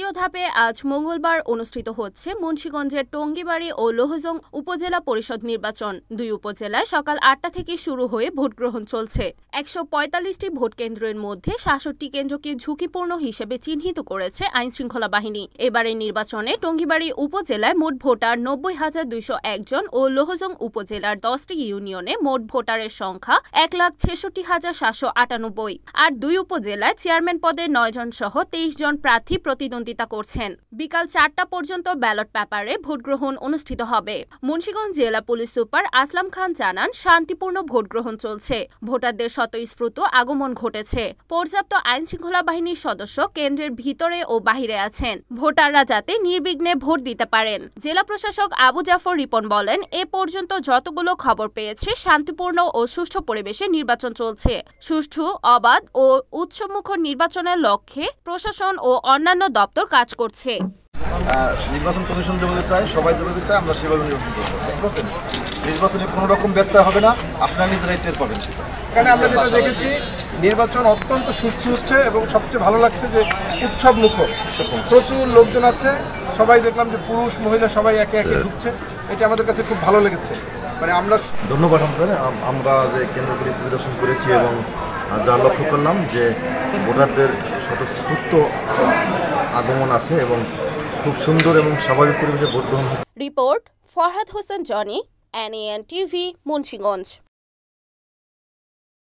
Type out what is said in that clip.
দ্বিতীয় ধাপে আজ মঙ্গলবার অনুষ্ঠিত হচ্ছে মুন্সিগঞ্জের টঙ্গীবাড়ি ও লোহজং উপজেলা পরিষদ নির্বাচন। দুই উপজেলায় সকাল ৮টা থেকে শুরু হয়ে ভোট গ্রহণ চলছে। ১৪৫টি ভোট কেন্দ্রের মধ্যে ৬৭টি কেন্দ্রকে ঝুঁকিপূর্ণ হিসেবে চিহ্নিত করেছে আইনশৃঙ্খলা বাহিনী। এবারের নির্বাচনে টঙ্গীবাড়ি উপজেলায় মোট ভোটার ৯০,২০১ জন ও লোহজং উপজেলার ১০টি ইউনিয়নে মোট ভোটারের সংখ্যা ১,৬৬,৭৯৮। আর দুই উপজেলায় চেয়ারম্যান পদে ৯ জন সহ ২৩ জন প্রার্থী প্রতিদ্বন্দ্বিতা করছেন। বিকাল ৪টা পর্যন্ত ব্যালট পেপারে ভোট গ্রহণ অনুষ্ঠিত হবে। মুন্সিগঞ্জ জেলা পুলিশ সুপার আসলাম খান জানান, শান্তিপূর্ণ ভোট গ্রহণ চলছে। ভোটারদের স্বতঃস্ফূর্ত আগমন ঘটেছে। পর্যাপ্ত আইনশৃঙ্খলা বাহিনীর সদস্য কেন্দ্রের ভিতরে ও বাহিরে আছেন, ভোটাররা যাতে নির্বিঘ্নে ভোট দিতে পারেন। জেলা প্রশাসক আবু জাফর রিপন বলেন, এ পর্যন্ত যতগুলো খবর পেয়েছে শান্তিপূর্ণ ও সুষ্ঠু পরিবেশে নির্বাচন চলছে। সুষ্ঠু, অবাধ ও উৎসবমুখর নির্বাচনের লক্ষ্যে প্রশাসন ও অন্যান্য দপ্তর কাজ করছে। নির্বাচন কমিশন যেভাবে চায়, সবাই যেভাবে চায়, আমরা সেভাবে নির্বাচন করবো। নির্বাচনে কোনো রকম ব্যত্যয় হবে না, আপনারা নিজেরাই টের পাবেন। এখানে আমরা যেটা দেখেছি, নির্বাচন অত্যন্ত সুষ্ঠু হচ্ছে এবং সবচেয়ে ভালো লাগছে যে উৎসব মুখর, প্রচুর লোকজন আছে। সবাই দেখলাম যে পুরুষ মহিলা সবাই একে একে ঢুকছে, এটা আমাদের কাছে খুব ভালো লেগেছে। মানে আমরা ধন্যবাদ আমরা যে কেন্দ্রগুলি পরিদর্শন করেছি এবং যা লক্ষ্য করলাম যে ভোটারদের স্বতঃস্ফূর্ত আগমন আছে এবং খুব সুন্দর এবং স্বাভাবিক পরিবেশে ভোট গ্রহণ। Report Farhad Hossain Johnny, NAN TV, Munshiganj.